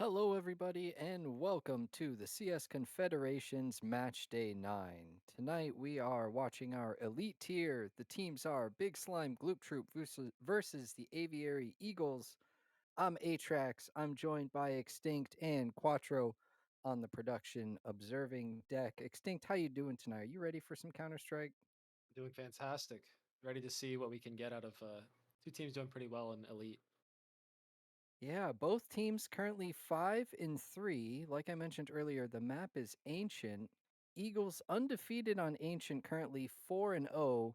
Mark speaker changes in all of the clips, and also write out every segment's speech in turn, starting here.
Speaker 1: Hello, everybody, and welcome to the CS Confederation's Match Day 9. Tonight, we are watching our elite tier. The teams are Big Slime Gloop Troop versus the Aviary Eagles. I'm Atrax. I'm joined by Extinct and Quattro on the production observing deck. Extinct, how you doing tonight? Are you ready for some Counter-Strike?
Speaker 2: Doing fantastic. Ready to see what we can get out of two teams doing pretty well in Elite.
Speaker 1: Yeah, both teams currently 5-3. Like I mentioned earlier, the map is Ancient. Eagles undefeated on Ancient, currently 4-0.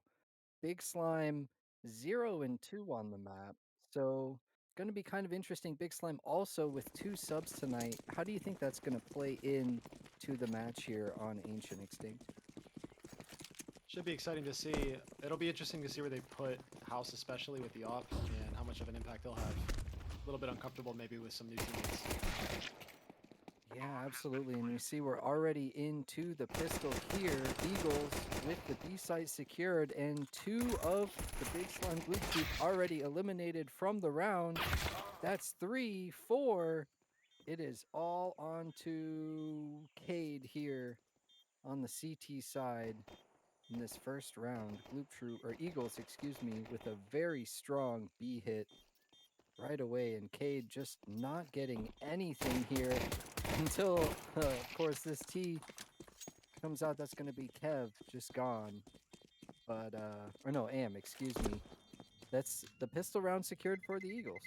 Speaker 1: Big Slime 0-2 on the map. So going to be kind of interesting. Big Slime also with 2 subs tonight. How do you think that's going to play in to the match here on Ancient Extinct?
Speaker 2: Should be exciting to see. It'll be interesting to see where they put House, especially with the op, and how much of an impact they'll have. A little bit uncomfortable maybe with some new teammates.
Speaker 1: Yeah, absolutely. And we see we're already into the pistol here. Eagles with the B site secured, and 2 of the Big Slime Gloop Troop already eliminated from the round. That's 3, 4. It is all on to Cade here on the CT side in this first round. Gloop Troop, or Eagles, excuse me, with a very strong B hit right away, and Cade just not getting anything here until, of course, this T comes out. That's going to be Kev, just gone. But, or no, Am, excuse me. That's the pistol round secured for the Eagles.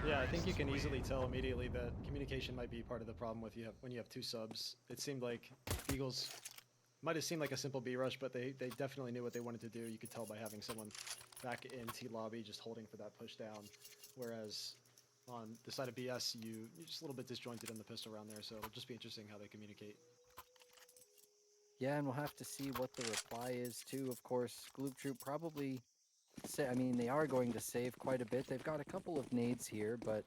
Speaker 2: Yeah, I think you can easily tell immediately that communication might be part of the problem with when you have two subs. It seemed like Eagles might have seemed like a simple B rush, but they definitely knew what they wanted to do. You could tell by having someone back in T lobby just holding for that push down. Whereas on the side of BS, you're just a little bit disjointed in the pistol round there, so it'll just be interesting how they communicate.
Speaker 1: Yeah, and we'll have to see what the reply is, too. Of course, Gloop Troop probably I mean, they are going to save quite a bit. They've got a couple of nades here, but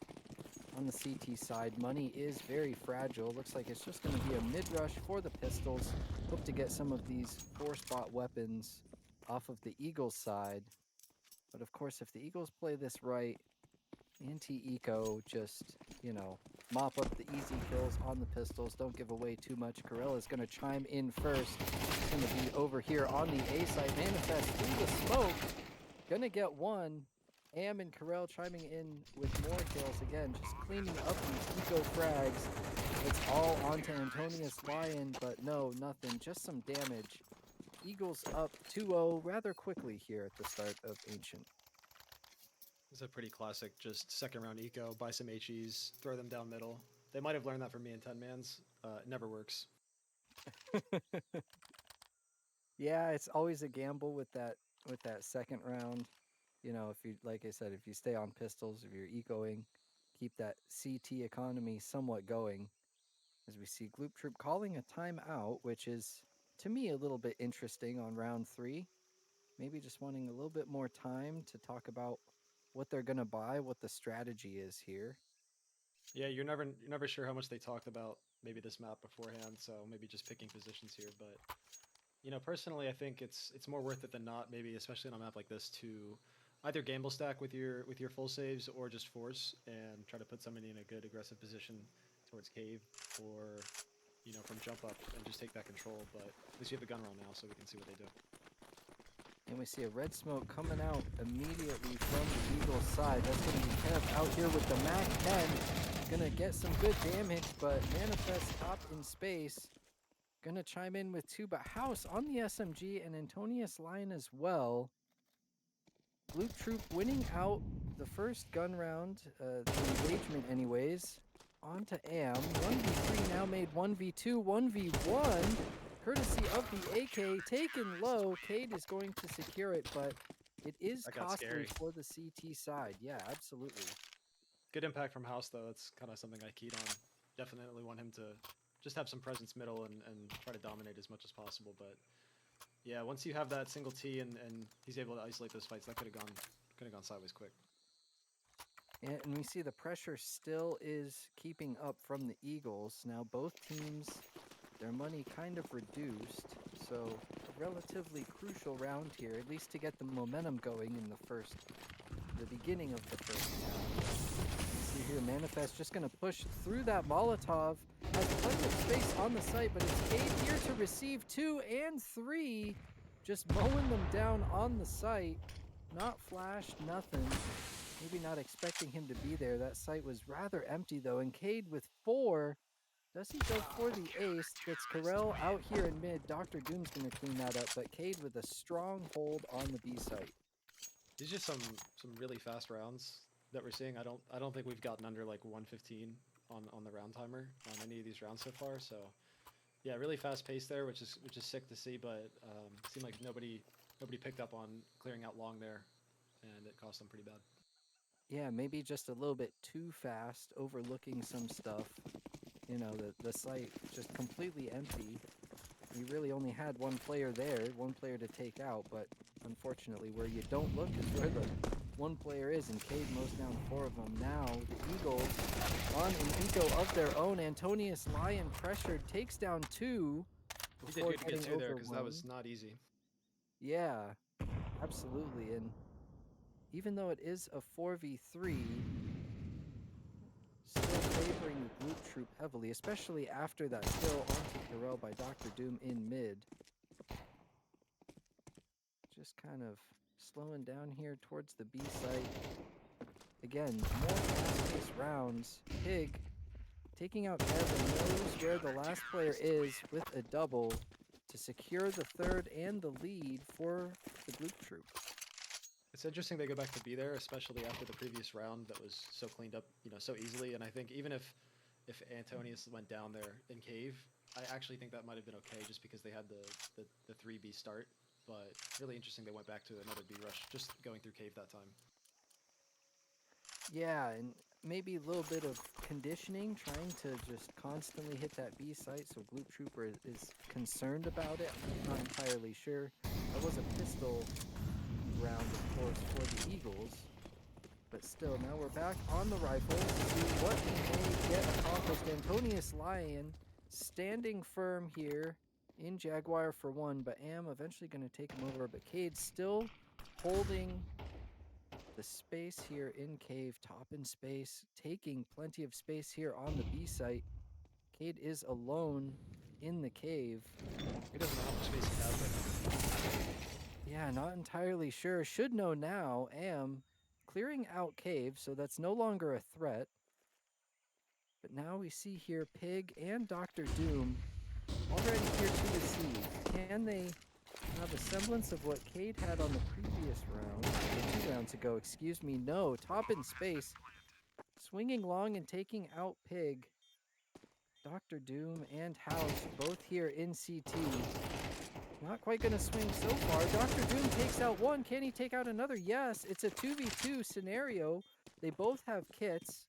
Speaker 1: on the CT side, money is very fragile. Looks like it's just going to be a mid-rush for the pistols. Hope to get some of these 4-spot weapons off of the Eagles side. But of course, if the Eagles play this right, anti-eco just, mop up the easy kills on the pistols. Don't give away too much. Corella is going to chime in first. It's going to be over here on the A side. Manifest through the smoke. Gonna get one. Am and Karel chiming in with more kills. Again, just cleaning up these eco frags. It's all onto Antonius Lion, but no, nothing. Just some damage. Eagles up 2-0 rather quickly here at the start of Ancient.
Speaker 2: It's a pretty classic, just second round eco, buy some HEs, throw them down middle. They might have learned that from me in 10 mans. It never works.
Speaker 1: Yeah, it's always a gamble with that second round. If you, like I said, if you stay on pistols, if you're ecoing, keep that CT economy somewhat going. As we see Gloop Troop calling a timeout, which is, to me, a little bit interesting on round 3. Maybe just wanting a little bit more time to talk about what they're going to buy, what the strategy is here.
Speaker 2: Yeah, you're never sure how much they talked about maybe this map beforehand, so maybe just picking positions here. But personally, I think it's more worth it than not. Maybe especially on a map like this to either gamble stack with your full saves or just force and try to put somebody in a good aggressive position towards cave or from jump up and just take that control. But at least you have the gun roll now, so we can see what they do.
Speaker 1: And we see a red smoke coming out immediately from the Eagles side. That's going to be Kev out here with the Mac 10. Going to get some good damage, but Manifest top in space. Going to chime in with 2, but House on the SMG and Antonius Lion as well. Gloop Troop winning out the first gun round, the engagement anyways. On to Am. 1v3 now made 1v2, 1v1. Courtesy of the AK, taken low. Cade is going to secure it, but it is
Speaker 2: That got
Speaker 1: costly
Speaker 2: scary.
Speaker 1: for the CT side. Yeah, absolutely.
Speaker 2: Good impact from House, though. That's kind of something I keyed on. Definitely want him to just have some presence middle and try to dominate as much as possible. But yeah, once you have that single T and he's able to isolate those fights, that could have gone sideways quick.
Speaker 1: And we see the pressure still is keeping up from the Eagles. Now both teams, their money kind of reduced, so a relatively crucial round here, at least to get the momentum going in the beginning of the first half. See here, Manifest just going to push through that Molotov. Has plenty of space on the site, but it's Cade here to receive 2 and 3. Just mowing them down on the site. Not flashed, nothing. Maybe not expecting him to be there. That site was rather empty though. And Cade with 4. Does he go for the ace? It's Karel out here in mid. Dr. Doom's going to clean that up, but Cade with a strong hold on the B site.
Speaker 2: These are just some really fast rounds that we're seeing. I don't think we've gotten under like 115 on the round timer on any of these rounds so far. So yeah, really fast pace there, which is sick to see. But seemed like nobody picked up on clearing out long there, and it cost them pretty bad.
Speaker 1: Yeah, maybe just a little bit too fast, overlooking some stuff. You know, the site just completely empty. We really only had one player there, one player to take out, but unfortunately where you don't look is where the one player is, and Cade mows down 4 of them. Now the Eagles on an eco of their own. Antonius Lion pressured, takes down 2
Speaker 2: He did
Speaker 1: before
Speaker 2: good to get
Speaker 1: getting
Speaker 2: 2 there
Speaker 1: over
Speaker 2: because that
Speaker 1: 1.
Speaker 2: was not easy.
Speaker 1: Yeah, absolutely. And even though it is a 4v3, still favoring the Gloop troop heavily, especially after that kill onto Karel by Dr. Doom in mid. Just kind of slowing down here towards the B site. Again, more fast-paced rounds. Pig taking out Kevin, knows where the last player is with a double to secure the 3rd and the lead for the Gloop troop.
Speaker 2: It's interesting they go back to be there, especially after the previous round that was so cleaned up, so easily. And I think even if Antonius went down there in cave, I actually think that might have been okay just because they had the 3B start. But really interesting they went back to another B rush, just going through cave that time.
Speaker 1: Yeah, and maybe a little bit of conditioning, trying to just constantly hit that B site, so Gloop Trooper is concerned about it. I'm not entirely sure. That was a pistol round, of course, for the Eagles. But still, now we're back on the rifle to see what he may get accomplished. Antonius Lion standing firm here in Jaguar for 1, but Am eventually going to take him over. But Cade still holding the space here in cave, top in space, taking plenty of space here on the B site. Cade is alone in the cave.
Speaker 2: He doesn't know how much space he has right now.
Speaker 1: Yeah, not entirely sure. Should know now. Am clearing out cave, so that's no longer a threat. But now we see here Pig and Dr. Doom already here to receive. Can they have a semblance of what Cade had on the previous round, or 2 rounds ago, excuse me? No, top in space, swinging long and taking out Pig. Dr. Doom and House both here in CT. Not quite going to swing so far. Dr. Doom takes out 1. Can he take out another? Yes, it's a 2v2 scenario. They both have kits.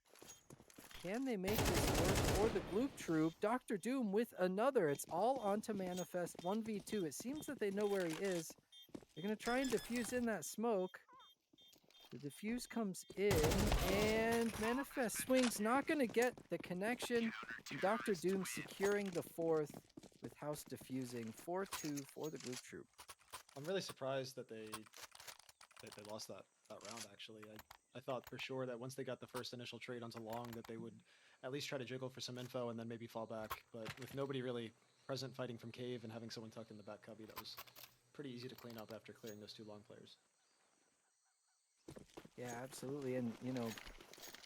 Speaker 1: Can they make this work for the Gloop troop? Dr. Doom with another. It's all onto Manifest 1v2. It seems that they know where he is. They're going to try and defuse in that smoke. The defuse comes in, and Manifest swings, not going to get the connection. And Dr. Doom securing the 4th with House defusing. 4-2 for the Gloop troop.
Speaker 2: I'm really surprised that they lost that round, actually. I thought for sure that once they got the first initial trade onto long that they would at least try to jiggle for some info and then maybe fall back. But with nobody really present fighting from cave and having someone tucked in the back cubby, that was pretty easy to clean up after clearing those 2 long players.
Speaker 1: Yeah, absolutely. And,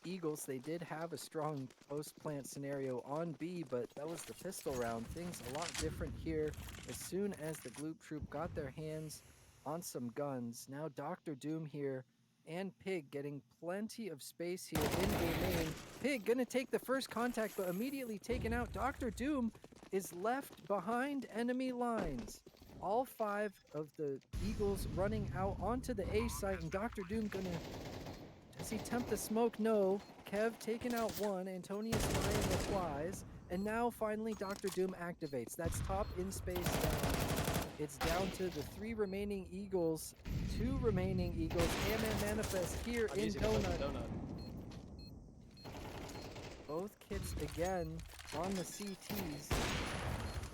Speaker 1: Eagles, they did have a strong post-plant scenario on B, but that was the pistol round. Things a lot different here as soon as the Gloop troop got their hands on some guns. Now Dr. Doom here and Pig getting plenty of space here in domain. Pig gonna take the first contact, but immediately taken out. Dr. Doom is left behind enemy lines. All 5 of the Eagles running out onto the A site, and Dr. Doom gonna... Does he tempt the smoke? No. Kev taking out 1. Antonius Lion replies. And now finally Dr. Doom activates. That's top in space down. It's down to the 3 remaining Eagles. 2 remaining Eagles. Am and Manifest here in Donut. Both kits again on the CTs.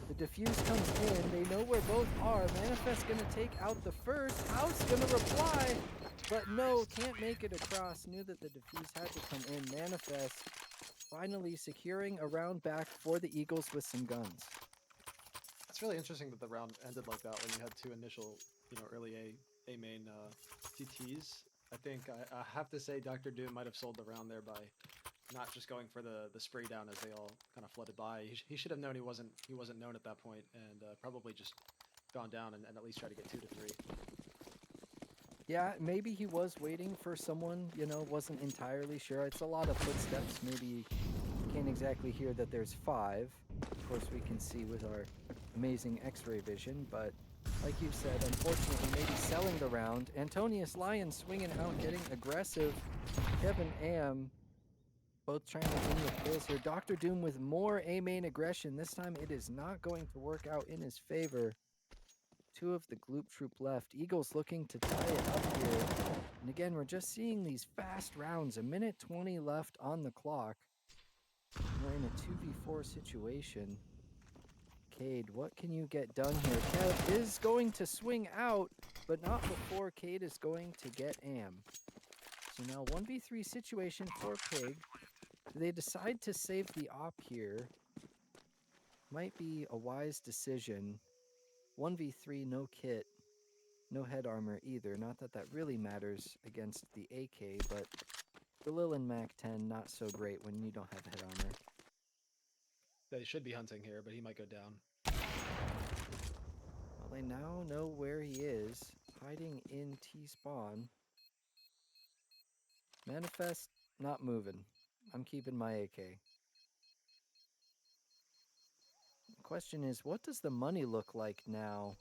Speaker 1: The defuse comes in. They know where both are. Manifest gonna take out the first. House gonna reply. But no, can't make it across. Knew that the defuse had to come in. Manifest finally securing a round back for the Eagles with some guns.
Speaker 2: It's really interesting that the round ended like that when you had two initial, early A main TTs. I think I have to say Dr. Doom might have sold the round there by not just going for the spray down as they all kind of flooded by. He should have known he wasn't known at that point, and probably just gone down and at least try to get 2 to 3.
Speaker 1: Yeah, maybe he was waiting for someone, wasn't entirely sure. It's a lot of footsteps. Maybe you can't exactly hear that there's 5. Of course, we can see with our amazing x-ray vision, but like you said, unfortunately, maybe selling the round. Antonius Lyon swinging out, getting aggressive. Kevin Am both trying to win the kills here. Dr. Doom with more A-main aggression. This time it is not going to work out in his favor. 2 of the Gloop troop left. Eagles looking to tie it up here. And again, we're just seeing these fast rounds. 1:20 left on the clock. We're in a 2v4 situation. Cade, what can you get done here? Kev is going to swing out, but not before Cade is going to get Am. So now 1v3 situation for Pig. Do they decide to save the op here? Might be a wise decision. 1v3, no kit, no head armor either. Not that that really matters against the AK, but Galil and Mac 10, not so great when you don't have head armor.
Speaker 2: They should be hunting here, but he might go down.
Speaker 1: Well, they now know where he is, hiding in T-spawn. Manifest, not moving. I'm keeping my AK. The question is, what does the money look like now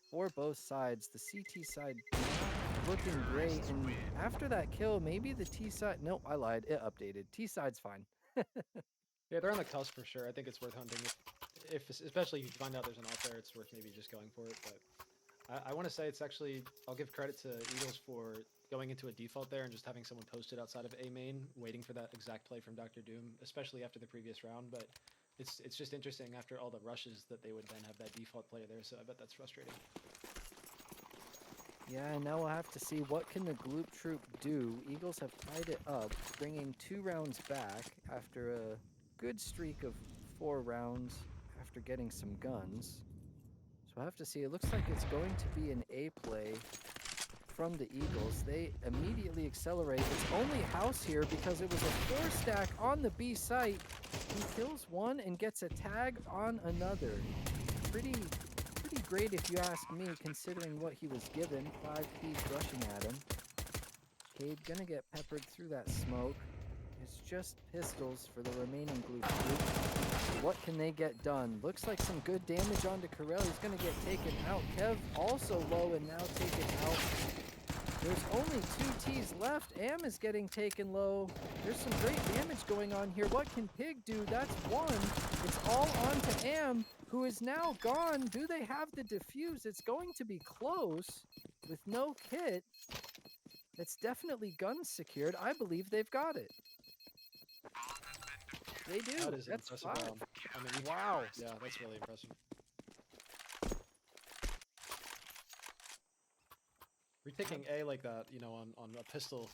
Speaker 1: for both sides? The CT side looking great, and after that kill, maybe the T side... Nope, I lied. It updated. T side's fine.
Speaker 2: Yeah, they're on the cusp for sure. I think it's worth hunting. If especially if you find out there's an op there, it's worth maybe just going for it. But I want to say it's actually, I'll give credit to Eagles for going into a default there and just having someone posted outside of A main, waiting for that exact play from Dr. Doom, especially after the previous round. But it's just interesting after all the rushes that they would then have that default player there. So I bet that's frustrating.
Speaker 1: Yeah, and now we'll have to see what can the Gloop troop do. Eagles have tied it up, bringing 2 rounds back after a good streak of 4 rounds after getting some guns. So we'll have to see. It looks like it's going to be an A play from the Eagles. They immediately accelerate. It's only House here because it was a 4-stack on the B site. He kills one and gets a tag on another. Pretty great if you ask me, considering what he was given. 5 keys rushing at him. Cade gonna get peppered through that smoke. It's just pistols for the remaining Gloop group. What can they get done? Looks like some good damage onto Corell. He's gonna get taken out. Kev also low and now taken out. There's only 2 Ts left. Am is getting taken low. There's some great damage going on here. What can Pig do? That's 1. It's all onto Am, who is now gone. Do they have the defuse? It's going to be close with no kit. It's definitely guns secured. I believe they've got it. They do.
Speaker 2: That is
Speaker 1: That's
Speaker 2: impressive
Speaker 1: 5.
Speaker 2: round. I mean,
Speaker 1: Wow.
Speaker 2: Yeah, that's really impressive. Retaking A like that, on a pistol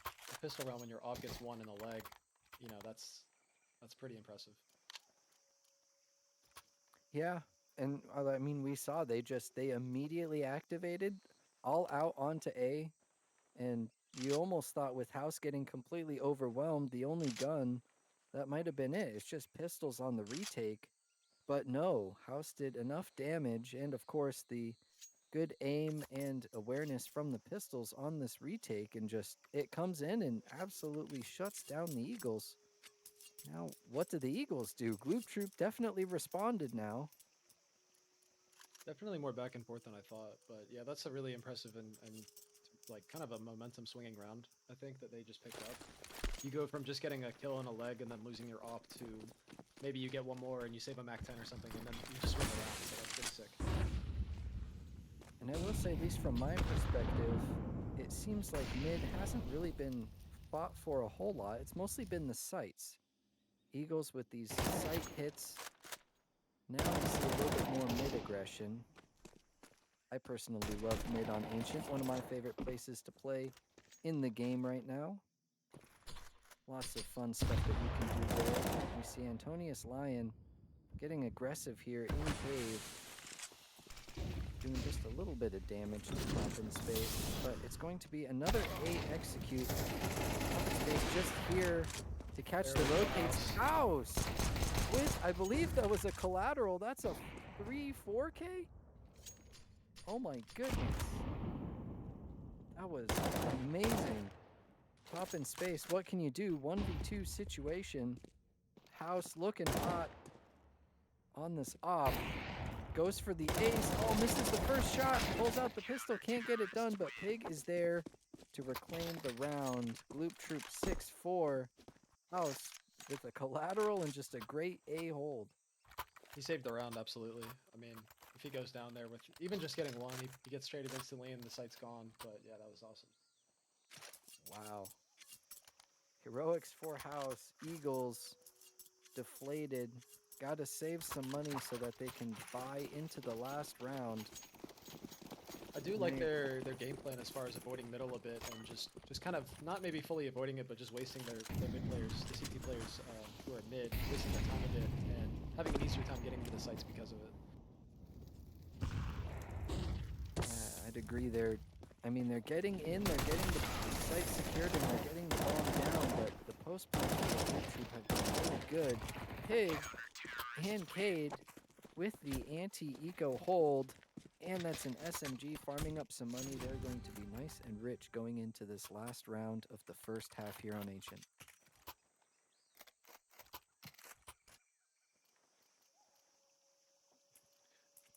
Speaker 2: round when your op gets 1 in the leg, that's pretty impressive.
Speaker 1: Yeah, and I mean, we saw they immediately activated, all out onto A, and you almost thought with House getting completely overwhelmed, the only gun, that might have been it. It's just pistols on the retake. But no, House did enough damage, and of course the good aim and awareness from the pistols on this retake, and just it comes in and absolutely shuts down the Eagles. Now, what do the Eagles do? Gloop Troop definitely responded now.
Speaker 2: Definitely more back and forth than I thought, but yeah, that's a really impressive and like kind of a momentum swinging round, I think, that they just picked up. You go from just getting a kill on a leg and then losing your op to maybe you get one more and you save a Mac 10 or something and then you just swing around, so that's pretty sick.
Speaker 1: And I will say, at least from my perspective, it seems like mid hasn't really been fought for a whole lot. It's mostly been the sites. Eagles with these site hits. Now we see a little bit more mid aggression. I personally love mid on Ancient, one of my favorite places to play in the game right now. Lots of fun stuff that you can do there. We see Antonius Lion getting aggressive here in cave, doing just a little bit of damage to top in space, but it's going to be another A execute. Top in space just here to catch the rotates. House with, I believe that was a collateral. That's a 3-4K? Oh my goodness. That was amazing. Top in space, what can you do? 1v2 situation. House looking hot on this op. Goes for the ace. Oh, misses the first shot. Pulls out the pistol. Can't get it done, but Pig is there to reclaim the round. Gloop Troop 6-4. House with a collateral and just a great A hold.
Speaker 2: He saved the round, absolutely. I mean, if he goes down there with even just getting one, he gets traded instantly and the site's gone. But yeah, that was awesome.
Speaker 1: Wow. Heroics for House. Eagles deflated. Got to save some money so that they can buy into the last round.
Speaker 2: I do like their game plan as far as avoiding middle a bit and just kind of not maybe fully avoiding it, but just wasting their mid players, the CT players who are mid, wasting their time a bit and having an easier time getting into the sites because of it.
Speaker 1: Yeah, I'd agree there. I mean, they're getting in, they're getting the site secured, and they're getting the bomb down, but the post plant of the troop have been really good. Pig and Cade with the anti-eco hold, and that's an SMG farming up some money. They're going to be nice and rich going into this last round of the first half here on Ancient.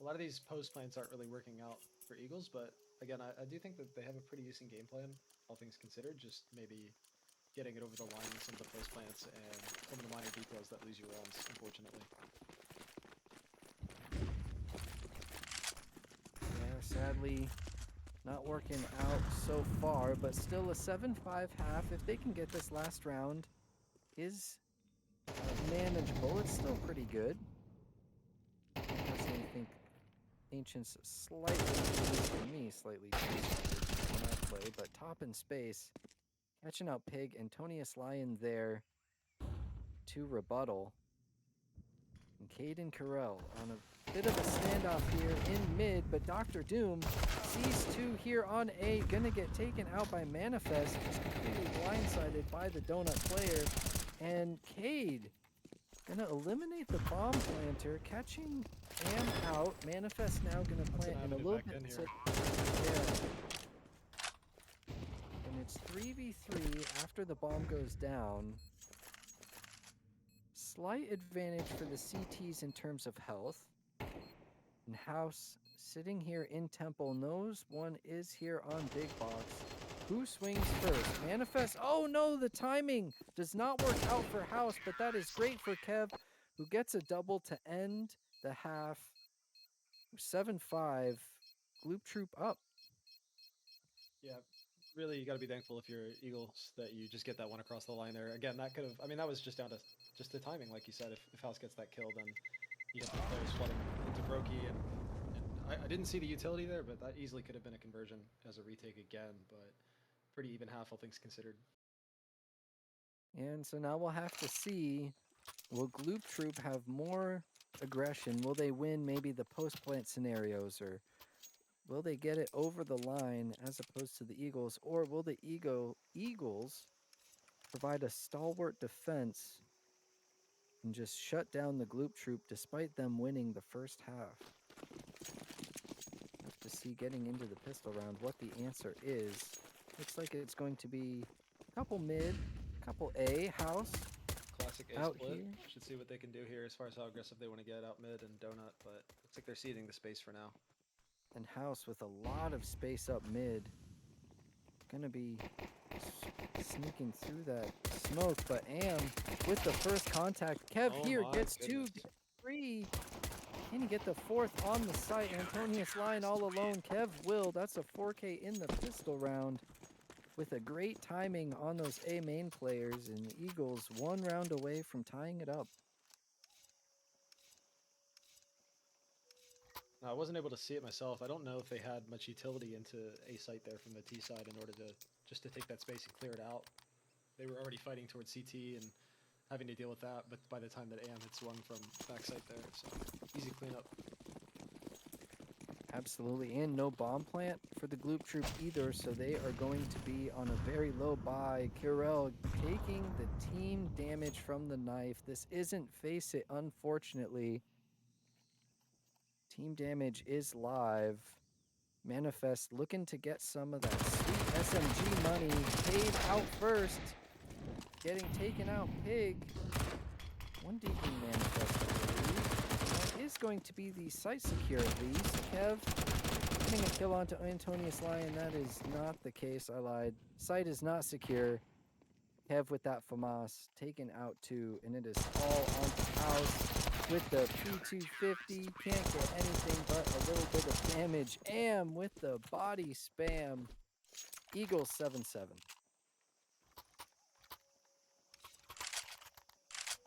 Speaker 2: A lot of these post plans aren't really working out for Eagles, but again, I do think that they have a pretty decent game plan, all things considered. Just maybe getting it over the line with some of the post plants and some of the minor details that lose you rounds, unfortunately.
Speaker 1: Yeah, sadly, not working out so far, but still a 7-5 half. If they can get this last round, is manageable. It's still pretty good. I personally think Ancient's slightly, for me, slightly too savage when I play, but top in space, catching out Pig, Antonius Lion there to rebuttal. And Caden Carell on a bit of a standoff here in mid, but Dr. Doom sees two here on A, gonna get taken out by Manifest, just completely blindsided by the donut player. And Cade gonna eliminate the bomb planter, catching Am out. Manifest now gonna plant in a little bit. Yeah. And it's 3v3 after the bomb goes down. Slight advantage for the CTs in terms of health. And House sitting here in Temple knows one is here on Big Box. Who swings first? Manifest. Oh no, the timing does not work out for House, but that is great for Kev, who gets a double to end the half. 7-5. Gloop Troop up.
Speaker 2: Yeah, really, you got to be thankful if you're Eagles that you just get that one across the line there. Again, that could have, I mean, that was just down to just the timing, like you said. If House gets that kill, then you have the players flooding into Brokey, and I didn't see the utility there, but that easily could have been a conversion as a retake again, but pretty even half, all things considered.
Speaker 1: And so now we'll have to see, will Gloop Troop have more aggression? Will they win maybe the post-plant scenarios, or will they get it over the line as opposed to the Eagles? Or will the Eagles provide a stalwart defense and just shut down the Gloop Troop despite them winning the first half? Have to see getting into the pistol round what the answer is. Looks like it's going to be a couple mid, couple A. House
Speaker 2: Classic A
Speaker 1: out
Speaker 2: split.
Speaker 1: here.
Speaker 2: Should see what they can do here as far as how aggressive they want to get out mid and donut, but looks like they're ceding the space for now.
Speaker 1: And House with a lot of space up mid. Gonna be sneaking through that smoke, but Am with the first contact. Kev here gets
Speaker 2: goodness.
Speaker 1: 2, 3. Can he get the fourth on the site? Antonius Lion all alone. Kev will. That's a 4K in the pistol round with a great timing on those A main players, and the Eagles 1 round away from tying it up.
Speaker 2: I wasn't able to see it myself. I don't know if they had much utility into A site there from the T side in order to just to take that space and clear it out. They were already fighting towards CT and having to deal with that, but by the time that AM had swung from backside there, so easy cleanup.
Speaker 1: Absolutely, and no bomb plant for the Gloop troop either, so they are going to be on a very low buy. Kirel taking the team damage from the knife. This isn't Face It, unfortunately. Team damage is live. Manifest looking to get some of that sweet SMG money. Paid out first. Getting taken out, Pig. One deacon Manifest, I believe. That is going to be the site secure at least. Kev getting a kill onto Antonius Lion. That is not the case. I lied. Site is not secure. Kev with that FAMAS taken out too, and it is all onto House with the P250. Can't get anything but a little bit of damage. Am with the body spam. Eagles 7-7.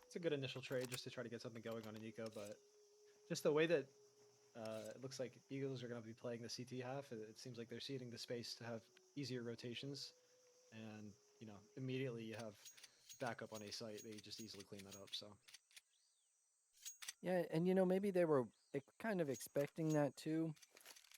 Speaker 2: It's a good initial trade just to try to get something going on an eco, but just the way that it looks like Eagles are going to be playing the CT half, it seems like they're ceding the space to have easier rotations, and immediately you have backup on a site. They just easily clean that up. So
Speaker 1: Yeah, and maybe they were kind of expecting that too,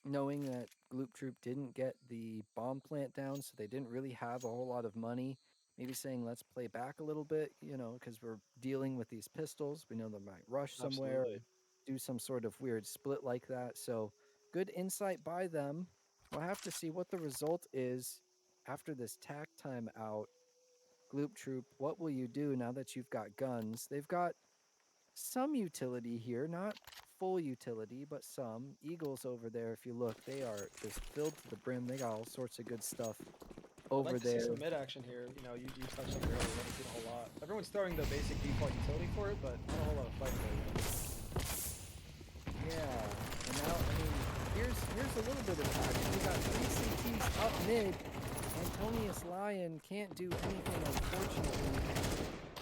Speaker 1: knowing that Gloop Troop didn't get the bomb plant down, so they didn't really have a whole lot of money. Maybe saying, let's play back a little bit, because we're dealing with these pistols. We know they might rush somewhere or
Speaker 2: absolutely.
Speaker 1: do some sort of weird split like that. So good insight by them. We'll have to see what the result is after this tack time out. Gloop Troop, what will you do now that you've got guns? They've got some utility here, not full utility, but some. Eagles over there, if you look, they are just filled to the brim. They got all sorts of good stuff
Speaker 2: I'd
Speaker 1: over
Speaker 2: like to see
Speaker 1: there.
Speaker 2: some mid action here. You touched on it earlier. We haven't seen a whole lot. Everyone's throwing the basic default utility for it, but not a whole lot of fighting going on.
Speaker 1: Yeah, and now, here's a little bit of action. We got 3 CTs up mid. Antonius Lion can't do anything, unfortunately.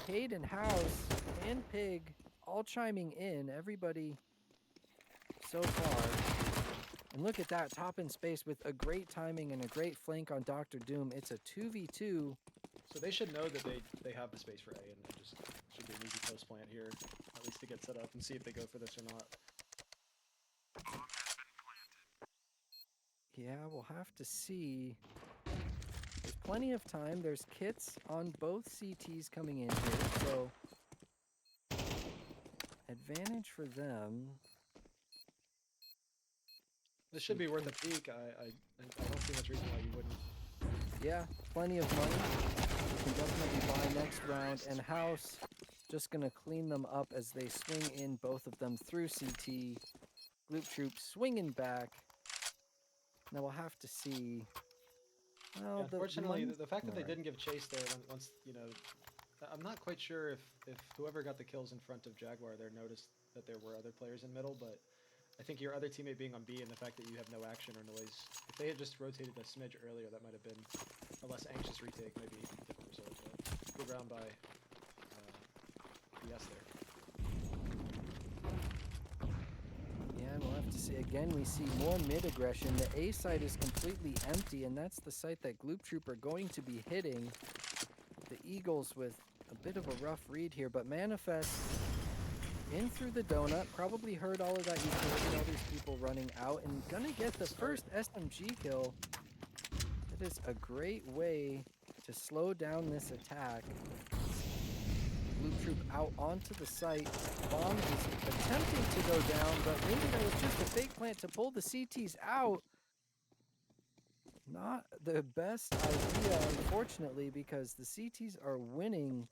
Speaker 1: Cade and House and Pig all chiming in. Everybody so far. And look at that, top in space with a great timing and a great flank on Dr. Doom. It's a 2v2.
Speaker 2: So they should know that they have the space for A, and it just should be an easy post plant here, at least to get set up and see if they go for this or not.
Speaker 1: Yeah, we'll have to see. There's plenty of time. There's kits on both CTs coming in here, so advantage for them.
Speaker 2: This should be worth a peek. I don't see much reason why you wouldn't.
Speaker 1: Yeah, plenty of money. You can definitely buy next round. And House just going to clean them up as they swing in, both of them through CT. Gloop Troop swinging back. Now we'll have to see. Well,
Speaker 2: Yeah, unfortunately, the fact that they
Speaker 1: Alright.
Speaker 2: didn't give chase there once I'm not quite sure if whoever got the kills in front of Jaguar there noticed that there were other players in middle, but I think your other teammate being on B and the fact that you have no action or noise, if they had just rotated a smidge earlier, that might have been a less anxious retake, maybe a different result. But good round by BS there.
Speaker 1: Yeah, and we'll have to see. Again, we see more mid aggression. The A site is completely empty, and that's the site that Gloop Troop are going to be hitting. The Eagles with a bit of a rough read here, but Manifest in through the donut. Probably heard all of that utility, all these people running out, and gonna get the first SMG kill. That is a great way to slow down this attack. Gloop Troop out onto the site. Bomb is attempting to go down, but maybe that was just a fake plant to pull the CTs out. Not the best idea, unfortunately, because the CTs are winning.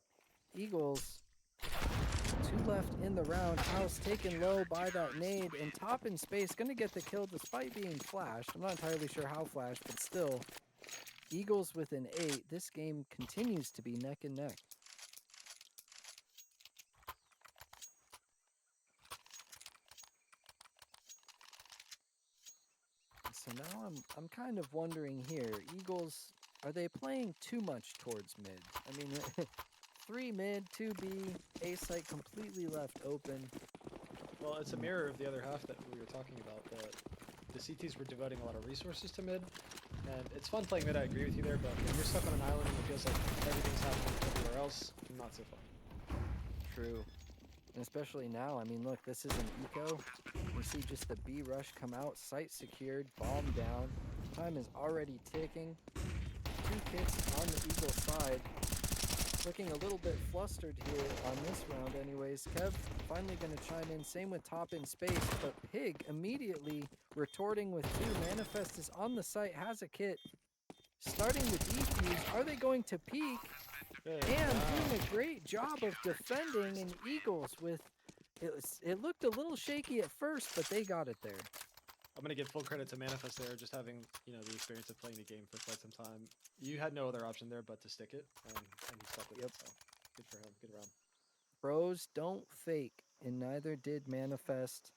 Speaker 1: Eagles, 2 left in the round. House taken low by that nade, and top in space, gonna get the kill despite being flashed. I'm not entirely sure how flashed, but still. Eagles with an 8. This game continues to be neck and neck. So now I'm kind of wondering here, Eagles, are they playing too much towards mid? I mean, 3 mid, 2 B, A site completely left open.
Speaker 2: Well, it's a mirror of the other half that we were talking about. That the CTs were devoting a lot of resources to mid, and it's fun playing mid. I agree with you there, but when you're stuck on an island and it feels like everything's happening everywhere else, not so fun.
Speaker 1: True. And especially now, I mean, look, this is an eco. You see just the B rush come out, site secured, bomb down. Time is already ticking. 2 kits on the Eagle side. Looking a little bit flustered here on this round anyways. Kev finally going to chime in. Same with top in space, but Pig immediately retorting with 2. Manifest is on the site, has a kit. Starting the defuse. Are they going to peek? And doing a great job of defending in Eagles with... It looked a little shaky at first, but they got it there.
Speaker 2: I'm gonna give full credit to Manifest there, just having the experience of playing the game for quite some time. You had no other option there but to stick it, and he stuck with it. So good for him. Good round.
Speaker 1: Bros don't fake, and neither did Manifest.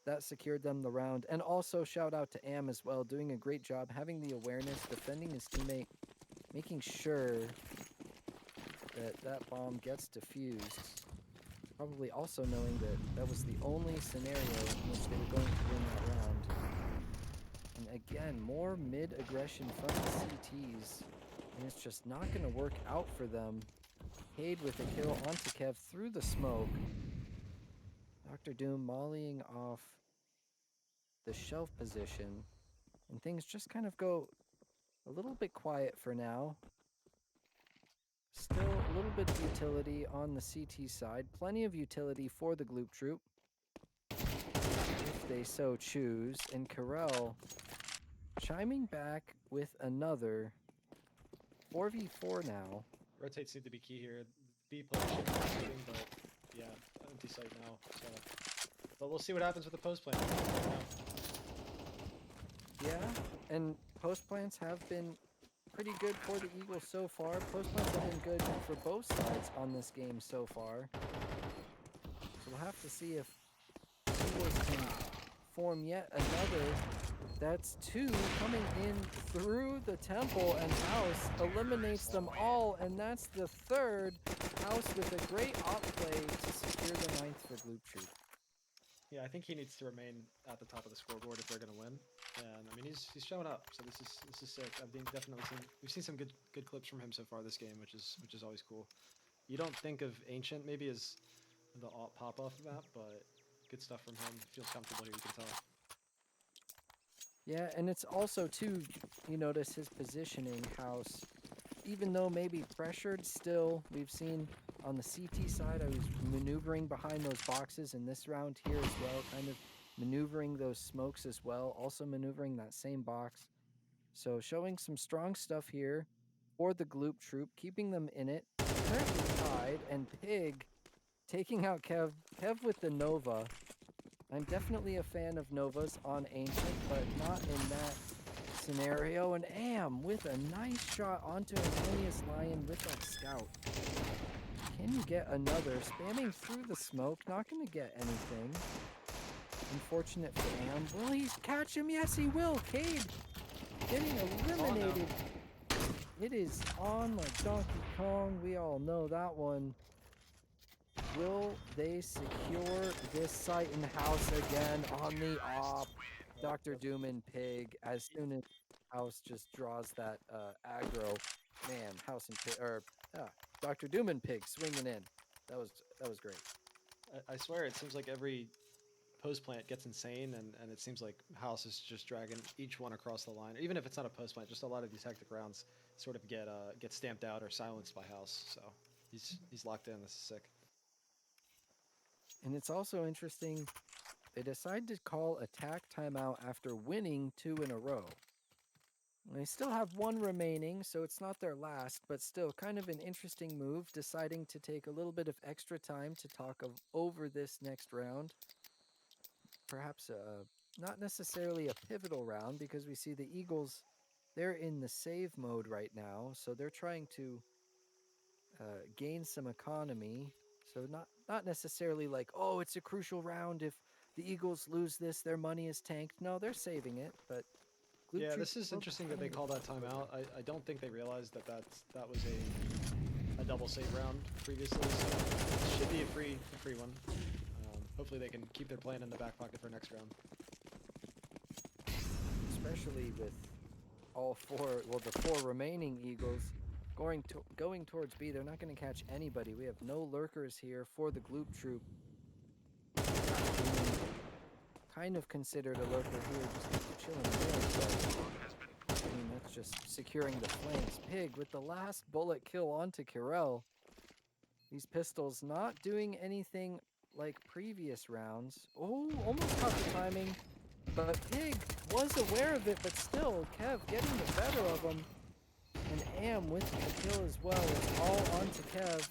Speaker 1: That secured them the round. And also shout out to Am as well, doing a great job, having the awareness, defending his teammate, making sure that that bomb gets defused. Probably also knowing that that was the only scenario in which they were going to win that round. And again, more mid-aggression from the CTs, and it's just not going to work out for them. Cade with a kill onto Kev through the smoke. Dr. Doom mollying off the shelf position, and things just kind of go a little bit quiet for now. Still a little bit of utility on the CT side. Plenty of utility for the Gloop troop, if they so choose. And Karel chiming back with another 4v4 now.
Speaker 2: Rotates need to be key here. B player should be rotating, but yeah, empty site now. So, but we'll see what happens with the post plan.
Speaker 1: Yeah, and post plants have been pretty good for the Eagles so far. Post plants have been good for both sides on this game so far. So we'll have to see if Eagles can form yet another. That's 2 coming in through the temple, and House eliminates them all, and that's the 3rd. House with a great op play to secure the 9th for Gloop Troop.
Speaker 2: Yeah, I think he needs to remain at the top of the scoreboard if they're going to win. And I mean, he's showing up, so this is sick. We've seen some good clips from him so far this game, which is always cool. You don't think of Ancient maybe as the pop off map, but good stuff from him. Feels comfortable here, you can tell.
Speaker 1: Yeah, and it's also too, you notice his positioning, House. Even though maybe pressured, still we've seen on the CT side, I was maneuvering behind those boxes in this round here as well, kind of maneuvering those smokes as well, also maneuvering that same box. So showing some strong stuff here for the Gloop troop, keeping them in it. Currently tied, and Pig taking out Kev with the Nova. I'm definitely a fan of Novas on Ancient, but not in that scenario. And Am with a nice shot onto Antonius Lion with that scout. Can you get another? Spamming through the smoke, not going to get anything. Unfortunate for Am. Will he catch him? Yes, he will. Cade getting eliminated. Oh, no. It is on like Donkey Kong. We all know that one. Will they secure this site in the House again on the op? Dr. Doom and Pig, as soon as House just draws that aggro, man, House and Pig, or Dr. Doom and Pig swinging in. That was great.
Speaker 2: I swear, it seems like every post plant gets insane, and it seems like House is just dragging each one across the line. Even if it's not a post plant, just a lot of these hectic rounds sort of get stamped out or silenced by House. So he's locked in. This is sick.
Speaker 1: And it's also interesting, they decide to call attack timeout after winning 2 in a row. They still have 1 remaining, so it's not their last, but still kind of an interesting move, deciding to take a little bit of extra time to talk over this next round. Perhaps not necessarily a pivotal round, because we see the Eagles, they're in the save mode right now, so they're trying to gain some economy. So not necessarily like, oh, it's a crucial round. If the Eagles lose this, their money is tanked. No, they're saving it. But Gloop
Speaker 2: yeah,
Speaker 1: Troop
Speaker 2: this is interesting that they call that timeout. I don't think they realized that was a double save round previously. So it should be a free one. hopefully they can keep their plan in the back pocket for next round.
Speaker 1: Especially with all four, well, the four remaining Eagles going towards B. They're not going to catch anybody. We have no lurkers here for the Gloop troop. Kind of considered a lurker here, just chilling mid, but I mean, that's just securing the flanks. Pig with the last bullet kill onto Kirel. These pistols not doing anything like previous rounds. Oh, almost caught the timing. But Pig was aware of it, but still, Kev getting the better of him. And Am with the kill as well. It's all onto Kev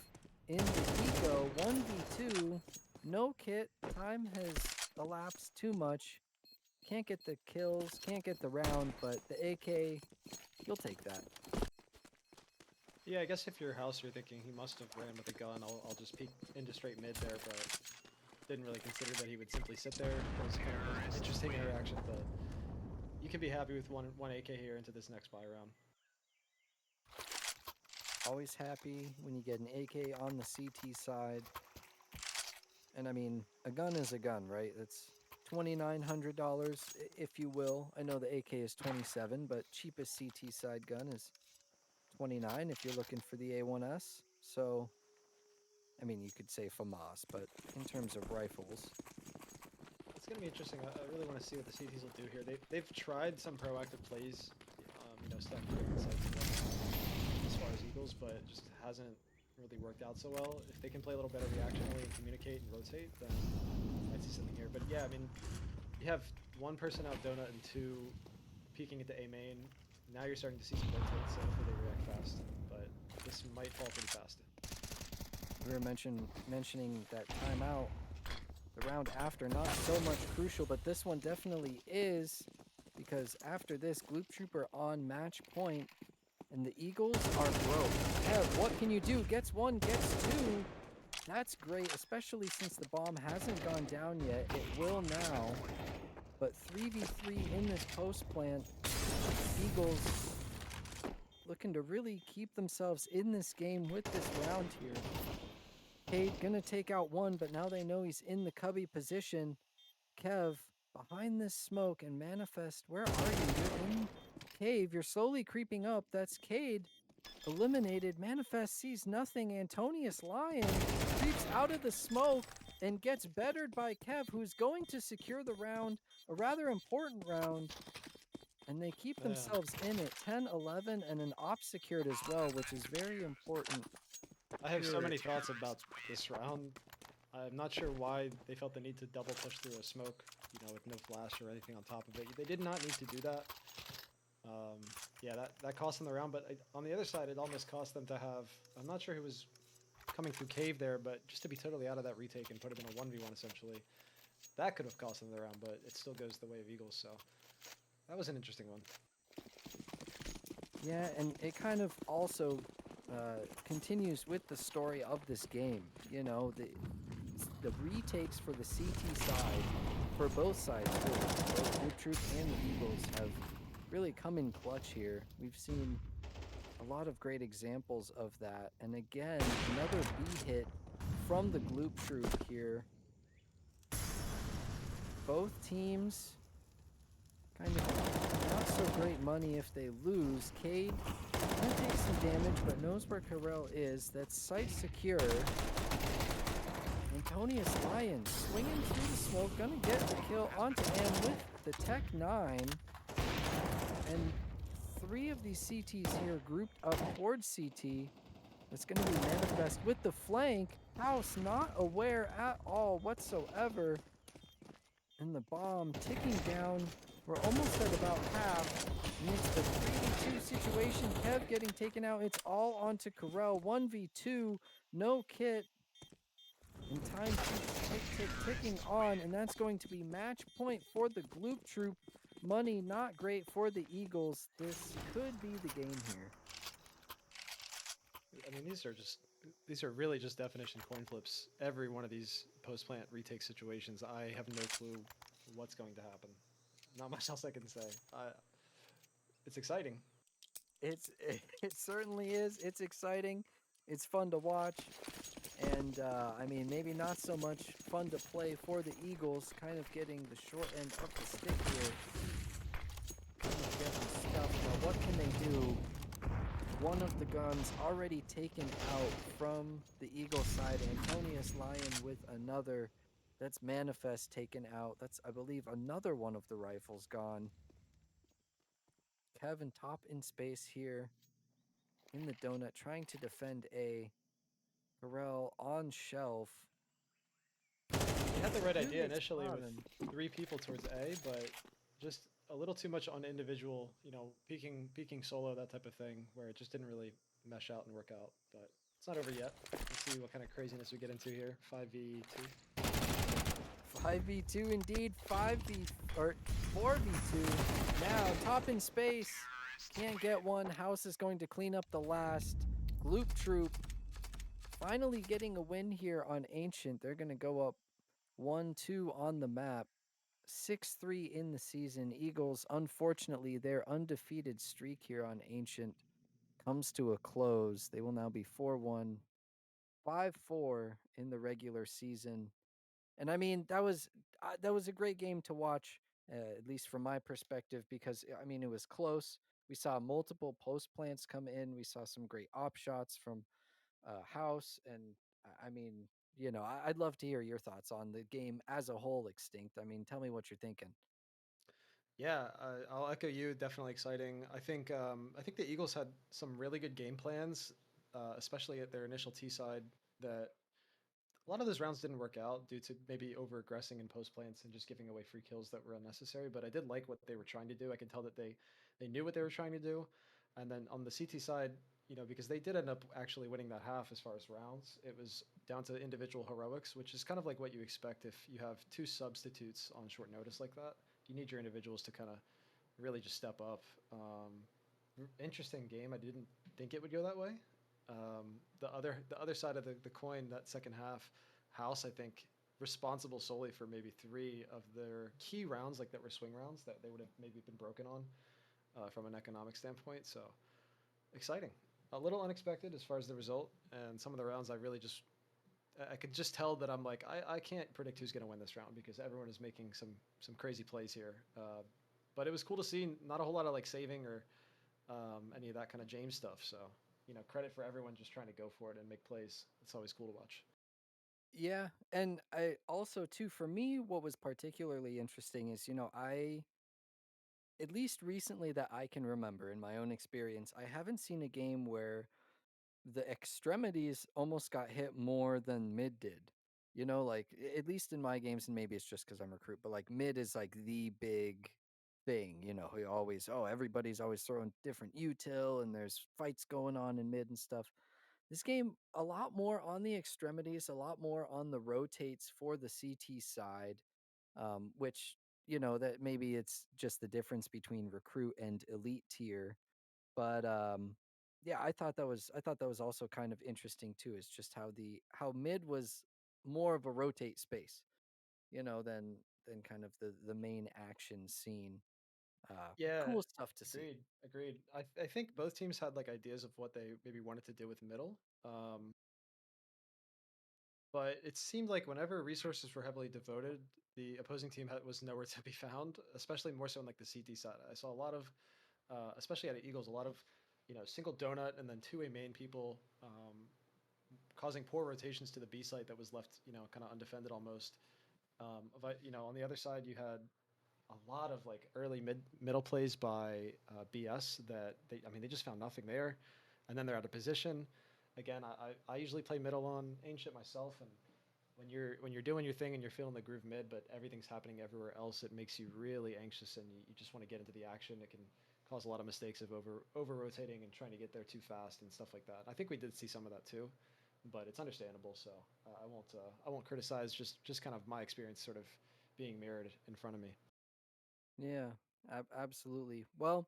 Speaker 1: in the eco. 1v2. No kit. Time has elapsed too much. Can't get the kills, can't get the round, but the AK, you'll take that.
Speaker 2: Yeah, I guess if you're House, you're thinking he must have ran with a gun. I'll just peek into straight mid there, but didn't really consider that he would simply sit there. It was kind of an interesting interaction, but you can be happy with one AK here into this next buy round.
Speaker 1: Always happy when you get an AK on the CT side. And I mean, a gun is a gun, right? It's $2,900, if you will. I know the AK is 27, but cheapest CT side gun is 29 if you're looking for the A1S. So, I mean, you could say FAMAS, but in terms of rifles,
Speaker 2: It's going to be interesting. I really want to see what the CTs will do here. They've tried some proactive plays, stuff as far as Eagles, but it just hasn't really worked out so well. If they can play a little better reactionally and communicate and rotate, then I might see something here. But yeah, I mean, you have one person out donut and two peeking at the A main. Now you're starting to see some rotates, so hopefully they react fast. But this might fall pretty fast.
Speaker 1: we were mentioning that timeout. The round after, not so much crucial, but this one definitely is, because after this, Gloop Trooper on match point, and the Eagles are broke. Kev, what can you do? Gets one, gets two. That's great, especially since the bomb hasn't gone down yet. It will now, but 3v3 in this post plant. Eagles looking to really keep themselves in this game with this round here. Cade gonna take out one, but now they know he's in the cubby position. Kev, behind this smoke and Manifest, where are you? You're in cave. You're slowly creeping up. That's Cade. Eliminated. Manifest sees nothing. Antonius Lion creeps out of the smoke and gets bettered by Kev, who's going to secure the round, a rather important round. And they keep themselves in it. 10-11 and an op secured as well, which is very important.
Speaker 2: I have so many thoughts about this round. I'm not sure why they felt the need to double push through a smoke, with no flash or anything on top of it. They did not need to do that. Yeah, that cost them the round, but on the other side, it almost cost them to have... I'm not sure who was coming through cave there, but just to be totally out of that retake and put them in a 1v1 essentially, that could have cost them the round, but it still goes the way of Eagles, so that was an interesting one.
Speaker 1: Yeah, and it kind of also continues with the story of this game. The retakes for the CT side, for both sides, both Gloop Troop and the Eagles, have really come in clutch here. We've seen a lot of great examples of that. And again, another B hit from the Gloop Troop here. Both teams kind of not so great money if they lose. Cade gonna take some damage, but knows where Karel is. That's site secure. Antonius Lion swinging through the smoke, gonna get the kill onto Am with the Tech 9. And 3 of these CTs here grouped up towards CT. That's gonna be Manifest with the flank. House not aware at all whatsoever. And the bomb ticking down. We're almost at about half. And it's the 3v2 situation. Kev getting taken out. It's all onto Karel. 1v2. No kit. And time ticking on. And that's going to be match point for the Gloop Troop. Money not great for the Eagles. This could be the game here.
Speaker 2: I mean, these are really just definition coin flips. Every one of these post-plant retake situations, I have no clue what's going to happen. Not much else I can say. It's exciting.
Speaker 1: It certainly is. It's exciting. It's fun to watch. And I mean, maybe not so much fun to play for the Eagles, kind of getting the short end of the stick here, kind of getting stuffed. Now, what can they do? One of the guns already taken out from the Eagle side. Antonius Lion with another. That's Manifest taken out. That's, I believe, another one of the rifles gone. Kevin top in space here in the donut, trying to defend A. Pharrell on shelf.
Speaker 2: They had the right idea
Speaker 1: Really
Speaker 2: initially
Speaker 1: spot
Speaker 2: with
Speaker 1: him.
Speaker 2: 3 people towards A, but just a little too much on individual, peeking solo, that type of thing, where it just didn't really mesh out and work out. But it's not over yet. Let's see what kind of craziness we get into here. 5v2.
Speaker 1: 5v2 indeed. 5v or 4v2. Now top in space. Can't get one. House is going to clean up the last. Gloop Troop finally getting a win here on Ancient. They're going to go up 1-2 on the map. 6-3 in the season. Eagles, unfortunately, their undefeated streak here on Ancient comes to a close. They will now be 4-1, 5-4 in the regular season. And I mean, that was a great game to watch, at least from my perspective, because I mean it was close. We saw multiple post plants come in. We saw some great op shots from House, and I mean, I'd love to hear your thoughts on the game as a whole. Extinct. I mean, tell me what you're thinking.
Speaker 2: Yeah, I'll echo you. Definitely exciting. I think the Eagles had some really good game plans, especially at their initial T side. That a lot of those rounds didn't work out due to maybe over aggressing in post plants and just giving away free kills that were unnecessary. But I did like what they were trying to do. I can tell that they knew what they were trying to do. And then on the CT side, because they did end up actually winning that half as far as rounds, it was down to individual heroics, which is kind of like what you expect if you have two substitutes on short notice like that. You need your individuals to kind of really just step up. Interesting game. I didn't think it would go that way. The other side of the coin, that second half, House, I think, responsible solely for maybe 3 of their key rounds, like that were swing rounds that they would have maybe been broken on from an economic standpoint. So exciting, a little unexpected as far as the result, and some of the rounds I could just tell that I'm like I can't predict who's going to win this round because everyone is making some crazy plays here. But it was cool to see not a whole lot of like saving or any of that kind of James stuff. So credit for everyone just trying to go for it and make plays. It's always cool to watch.
Speaker 1: Yeah, and I also too for me what was particularly interesting is, I at least recently that I can remember in my own experience, I haven't seen a game where the extremities almost got hit more than mid did. Like at least in my games, and maybe it's just because I'm a recruit, but like mid is like the big thing. We always everybody's always throwing different util, and there's fights going on in mid and stuff. This game a lot more on the extremities, a lot more on the rotates for the CT side, which that maybe it's just the difference between recruit and elite tier, but yeah, I thought that was also kind of interesting too. Is just how mid was more of a rotate space, than kind of the main action scene.
Speaker 2: Yeah,
Speaker 1: Cool stuff to see.
Speaker 2: agreed. I think both teams had like ideas of what they maybe wanted to do with middle. But it seemed like whenever resources were heavily devoted, the opposing team was nowhere to be found, especially more so on like the CT side. I saw a lot of, especially out of Eagles, a lot of, single donut and then two-way main people causing poor rotations to the B site that was left, kind of undefended almost. But on the other side, you had a lot of like early middle plays by BS that they just found nothing there, and then they're out of position. Again, I usually play middle on ancient myself, and when you're doing your thing and you're feeling the groove mid, but everything's happening everywhere else, it makes you really anxious, and you just want to get into the action. It can cause a lot of mistakes of over rotating and trying to get there too fast and stuff like that. I think we did see some of that too, but it's understandable. So I won't criticize. Just kind of my experience, sort of being mirrored in front of me.
Speaker 1: Yeah, absolutely. Well,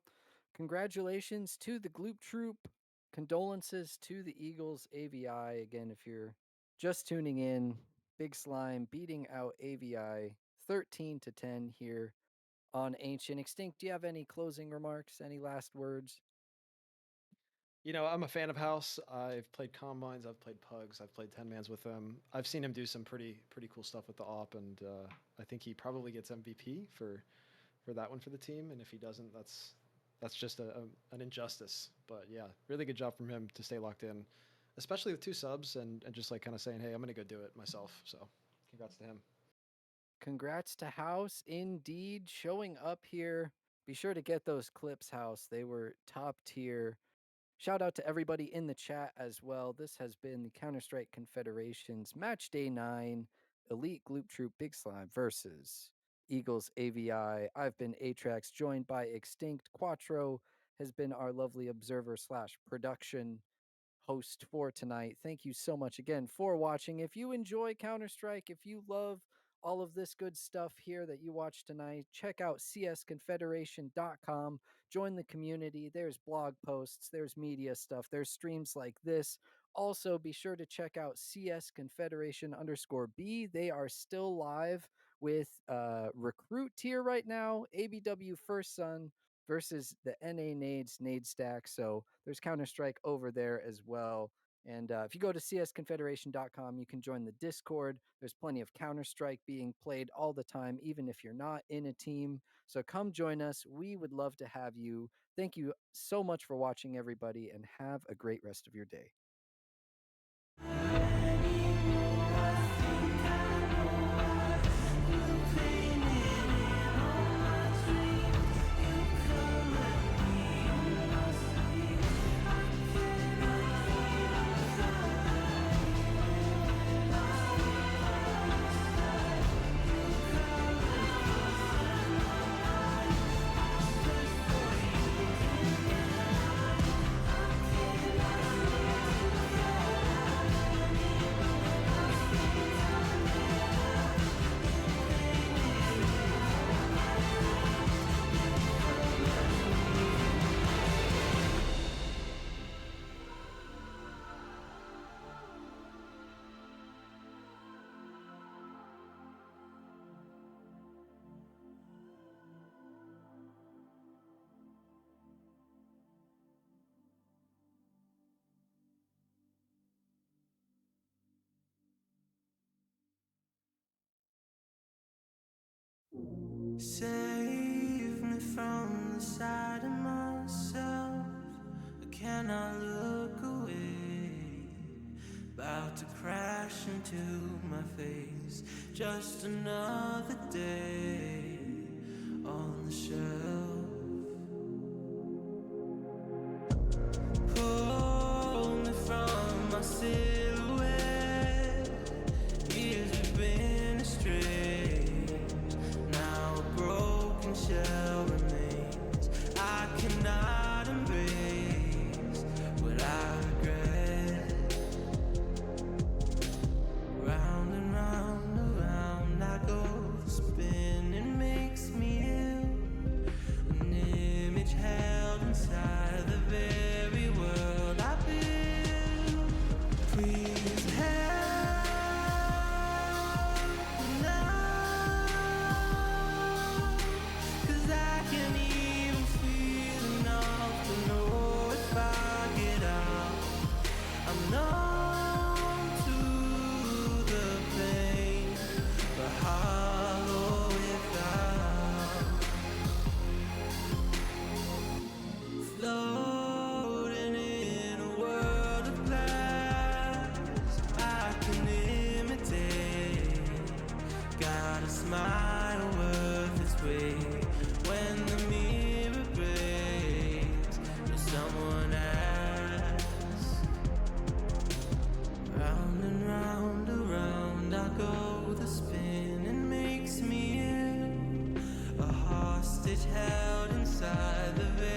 Speaker 1: congratulations to the Gloop Troop. Condolences to the Eagles AVI. Again, if you're just tuning in, Big Slime beating out AVI 13-10 here on Ancient Extinct. Do you have any closing remarks? Any last words?
Speaker 2: I'm a fan of House. I've played combines, I've played pugs, I've played 10-mans with him. I've seen him do some pretty cool stuff with the op, and I think he probably gets MVP for that one for the team. And if he doesn't, that's just an injustice. But yeah, really good job from him to stay locked in, especially with 2 subs and just like kind of saying, hey, I'm gonna go do it myself. So congrats to him.
Speaker 1: Congrats to House, indeed, showing up here. Be sure to get those clips, House. They were top tier. Shout out to everybody in the chat as well. This has been the Counter-Strike Confederation's Match Day 9 Elite Gloop Troop Big Slime versus Eagles AVI. I've been Atrax, joined by Extinct. Quattro has been our lovely observer slash production host for tonight. Thank you so much again for watching. If you enjoy Counter-Strike, if you love all of this good stuff here that you watch tonight, check out csconfederation.com. Join the community. There's blog posts, there's media stuff, there's streams like this. Also, be sure to check out csconfederation_B. They are still live with recruit tier right now, ABW First Son versus the NA Nades Nade Stack. So there's Counter-Strike over there as well. And if you go to csconfederation.com, you can join the Discord. There's plenty of Counter-Strike being played all the time, even if you're not in a team. So come join us. We would love to have you. Thank you so much for watching, everybody, and have a great rest of your day.
Speaker 3: Save me from the side of myself. I cannot look away. About to crash into my face. Just another day on the shelf. Pull me from my silhouette. Years we've been astray. Now a broken shell remains. I cannot embrace what I regret. Round and round, around I go. The spinning makes me ill. An image held inside the very world I build. Please help me now, 'cause I can't even feel enough to know if I get out. I'm numb to the pain, but hollow without. Floating in a world of glass, I can imitate. Got a smile worth its weight. When the mirror breaks, will someone ask? Round and round, around I go. The spinning makes me ill. A hostage held inside the veil.